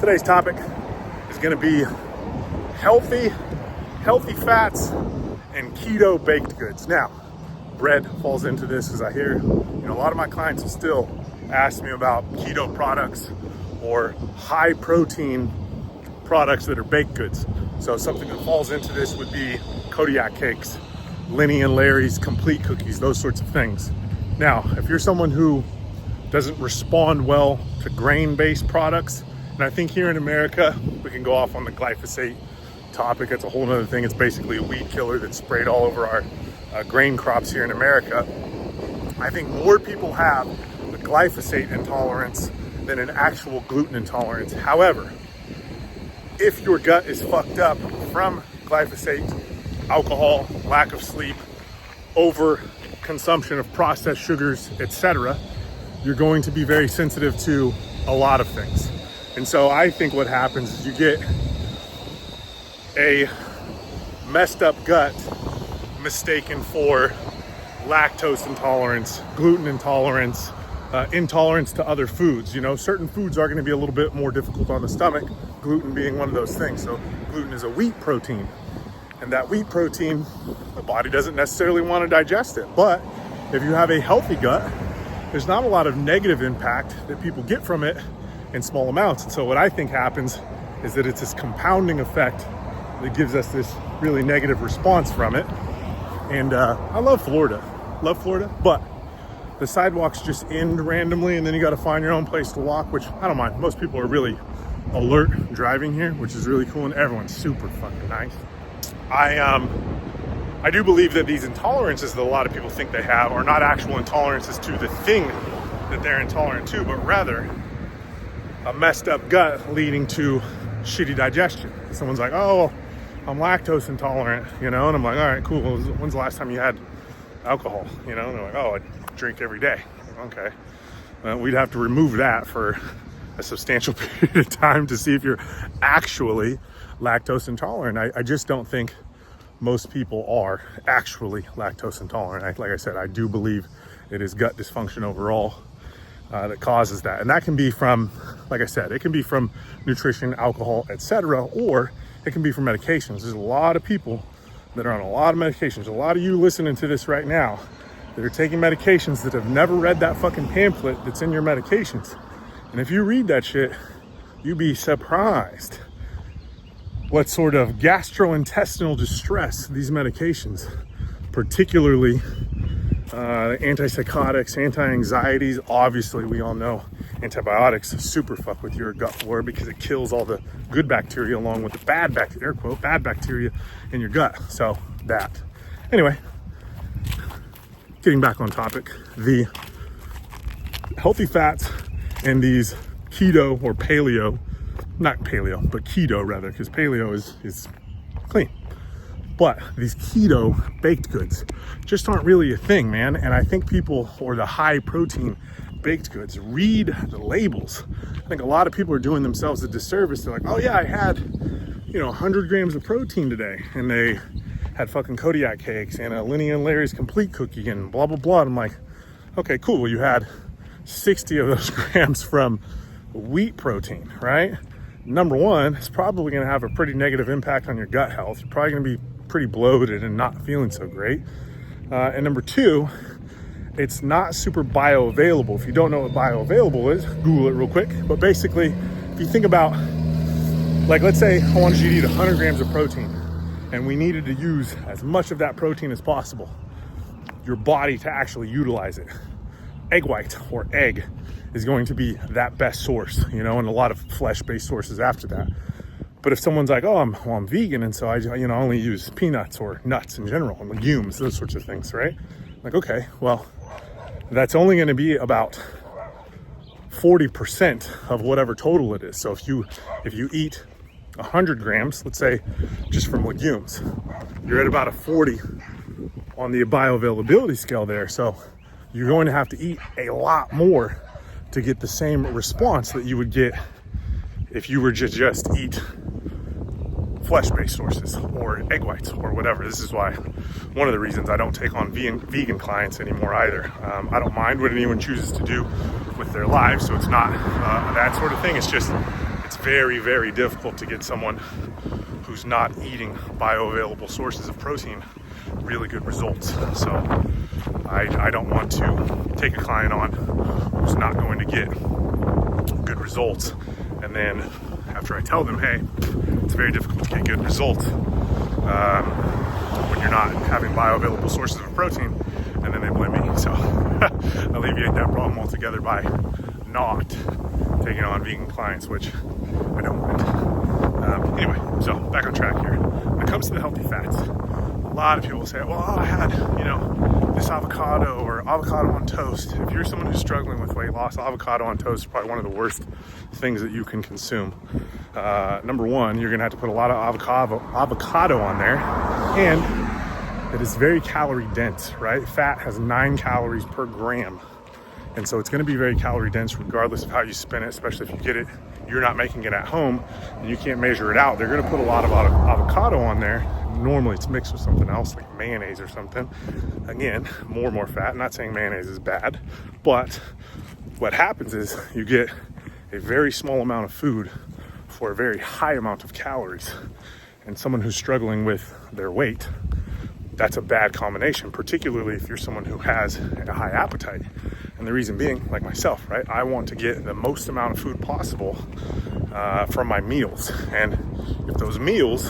Today's topic is going to be healthy fats and keto baked goods. Now, bread falls into this because I hear, a lot of my clients will still ask me about keto products or high protein products that are baked goods. So something that falls into this would be Kodiak cakes, Lenny and Larry's complete cookies, those sorts of things. Now, if you're someone who doesn't respond well to grain-based products, and I think here in America, we can go off on the glyphosate topic. It's a whole other thing. It's basically a weed killer that's sprayed all over our grain crops here in America. I think more people have a glyphosate intolerance than an actual gluten intolerance. However, if your gut is fucked up from glyphosate, alcohol, lack of sleep, over consumption of processed sugars, etc., you're going to be very sensitive to a lot of things. And so I think what happens is you get a messed up gut mistaken for lactose intolerance, gluten intolerance, intolerance to other foods. Certain foods are going to be a little bit more difficult on the stomach, gluten being one of those things. So gluten is a wheat protein, and that wheat protein, the body doesn't necessarily want to digest it. But if you have a healthy gut, there's not a lot of negative impact that people get from it in small amounts. And so what I think happens is that it's this compounding effect that gives us this really negative response from it. And I love Florida, but the sidewalks just end randomly, and then you got to find your own place to walk, which I don't mind. Most people are really alert driving here, which is really cool, and everyone's super fucking nice. I do believe that these intolerances that a lot of people think they have are not actual intolerances to the thing that they're intolerant to, but rather a messed up gut leading to shitty digestion. Someone's like, oh, I'm lactose intolerant, and I'm like, all right, cool. Well, when's the last time you had alcohol? And they're like, oh, I drink every day. Okay. We'd have to remove that for a substantial period of time to see if you're actually lactose intolerant. I just don't think most people are actually lactose intolerant. Like I said, I do believe it is gut dysfunction overall that causes that. And that can be from, like I said, it can be from nutrition, alcohol, etc., or it can be from medications. There's a lot of people that are on a lot of medications. A lot of you listening to this right now that are taking medications that have never read that fucking pamphlet that's in your medications. And if you read that shit, you'd be surprised what sort of gastrointestinal distress these medications, particularly antipsychotics, anti-anxieties. Obviously, we all know antibiotics super fuck with your gut flora because it kills all the good bacteria along with the bad bacteria, air quote, bad bacteria in your gut. So that. Anyway, getting back on topic, the healthy fats and these keto or paleo, not paleo, but keto rather, because paleo is clean. But these keto baked goods just aren't really a thing, man. And I think people, or the high protein baked goods, read the labels. I think a lot of people are doing themselves a disservice. They're like, oh yeah, I had, 100 grams of protein today. And they had fucking Kodiak cakes and a Lenny and Larry's complete cookie and blah, blah, blah. And I'm like, okay, cool. Well, you had 60 of those grams from wheat protein, right? Number one, it's probably going to have a pretty negative impact on your gut health. You're probably going to be pretty bloated and not feeling so great. And number two, it's not super bioavailable. If you don't know what bioavailable is, Google it real quick. But basically, if you think about, like, let's say I wanted you to eat 100 grams of protein and we needed to use as much of that protein as possible, your body to actually utilize it. Egg white or egg is going to be that best source, and a lot of flesh-based sources after that. But if someone's like, oh, I'm vegan, and so I only use peanuts or nuts in general, and legumes, those sorts of things, right? Like, okay, well, that's only going to be about 40% of whatever total it is. So if you eat 100 grams, let's say, just from legumes, you're at about a 40 on the bioavailability scale there. So you're going to have to eat a lot more to get the same response that you would get if you were to just eat flesh-based sources or egg whites or whatever. This is why one of the reasons I don't take on vegan clients anymore either. I don't mind what anyone chooses to do with their lives, so it's not that sort of thing. It's just, it's very, very difficult to get someone who's not eating bioavailable sources of protein really good results. So I don't want to take a client on who's not going to get good results, and then after I tell them, hey, it's very difficult to get good results when you're not having bioavailable sources of protein, and then they blame me. So alleviate that problem altogether by not taking on vegan clients, which I don't want. Anyway, so back on track here. When it comes to the healthy fats, a lot of people say, well, I had, this avocado or avocado on toast. If you're someone who's struggling with weight loss, avocado on toast is probably one of the worst things that you can consume. Number one, you're gonna have to put a lot of avocado on there, and it is very calorie dense, right? Fat has 9 calories per gram. And so it's gonna be very calorie dense regardless of how you spin it, especially if you're not making it at home and you can't measure it out. They're gonna put a lot of avocado on there. Normally it's mixed with something else like mayonnaise or something. Again, more fat. I'm not saying mayonnaise is bad, but what happens is you get a very small amount of food for a very high amount of calories. And someone who's struggling with their weight, that's a bad combination, particularly if you're someone who has a high appetite. And the reason being, like myself, right? I want to get the most amount of food possible from my meals. And if those meals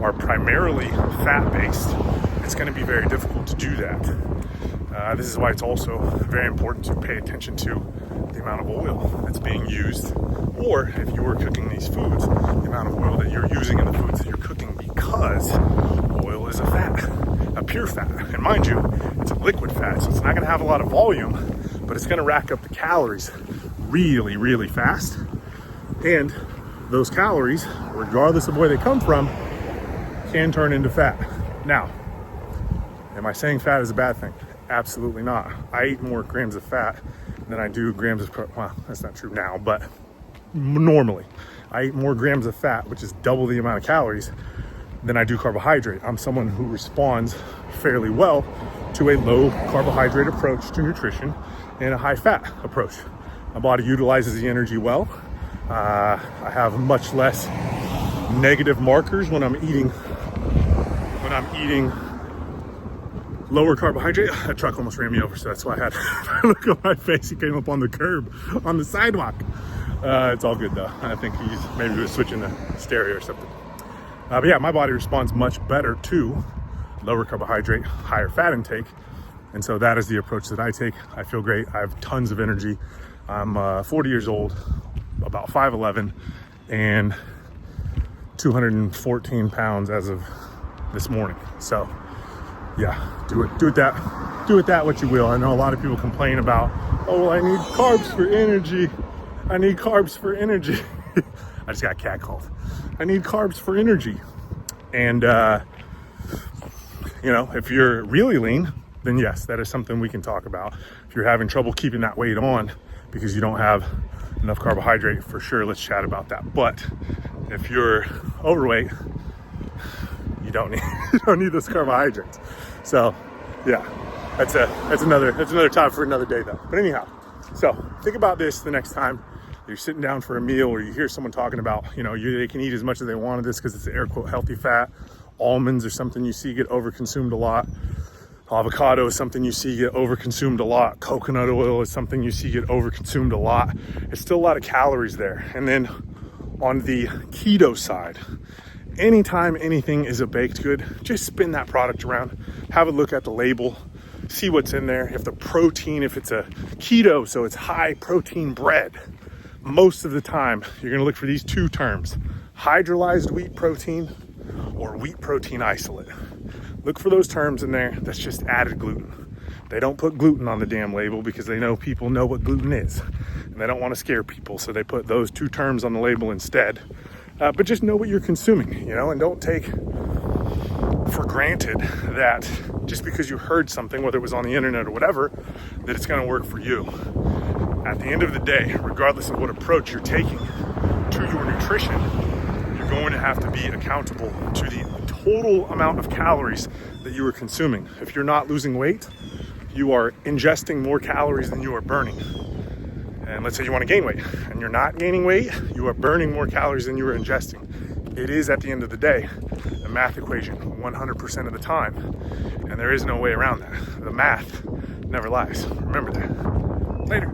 are primarily fat-based, it's gonna be very difficult to do that. This is why it's also very important to pay attention to the amount of oil that's being used, or if you are cooking these foods, the amount of oil that you're using in the foods that you're cooking, because oil is a pure fat. And mind you, it's a liquid fat, so it's not gonna have a lot of volume, but it's gonna rack up the calories really, really fast. And those calories, regardless of where they come from, can turn into fat. Now, am I saying fat is a bad thing? Absolutely not. I eat more grams of fat than I do grams of, well, that's not true now, but normally I eat more grams of fat, which is double the amount of calories, than I do carbohydrate. I'm someone who responds fairly well to a low carbohydrate approach to nutrition and a high fat approach. My body utilizes the energy well. I have much less negative markers when I'm eating lower carbohydrate. That truck almost ran me over, so that's why I had to look at my face. He came up on the curb on the sidewalk. It's all good though. I think maybe he was switching the stereo or something. But yeah, my body responds much better to lower carbohydrate, higher fat intake. And so that is the approach that I take. I feel great. I have tons of energy. I'm 40 years old, about 5'11", and 214 pounds as of this morning. So yeah, do with that what you will. I know a lot of people complain about, oh, well, I need carbs for energy. I need carbs for energy. I just got catcalled. I need carbs for energy. And if you're really lean, then yes, that is something we can talk about. If you're having trouble keeping that weight on because you don't have enough carbohydrate, for sure, let's chat about that. But if you're overweight, you don't need those carbohydrates. So yeah, that's another topic for another day though. But anyhow, so think about this the next time you're sitting down for a meal or you hear someone talking about, they can eat as much as they want of this because it's air quote healthy fat. Almonds are something you see get overconsumed a lot. Avocado is something you see get overconsumed a lot. Coconut oil is something you see get overconsumed a lot. It's still a lot of calories there. And then on the keto side, anytime anything is a baked good, just spin that product around, have a look at the label, see what's in there. If the protein, if it's a keto, so it's high protein bread, most of the time you're gonna look for these two terms, hydrolyzed wheat protein or wheat protein isolate. Look for those terms in there. That's just added gluten. They don't put gluten on the damn label because they know people know what gluten is. And they don't want to scare people, so they put those two terms on the label instead. But just know what you're consuming, and don't take for granted that just because you heard something, whether it was on the internet or whatever, that it's gonna work for you. At the end of the day, regardless of what approach you're taking to your nutrition, you're going to have to be accountable to the total amount of calories that you are consuming. If you're not losing weight, you are ingesting more calories than you are burning. And let's say you want to gain weight and you're not gaining weight, you are burning more calories than you are ingesting. It is, at the end of the day, a math equation 100% of the time. And there is no way around that. The math never lies. Remember that. Later.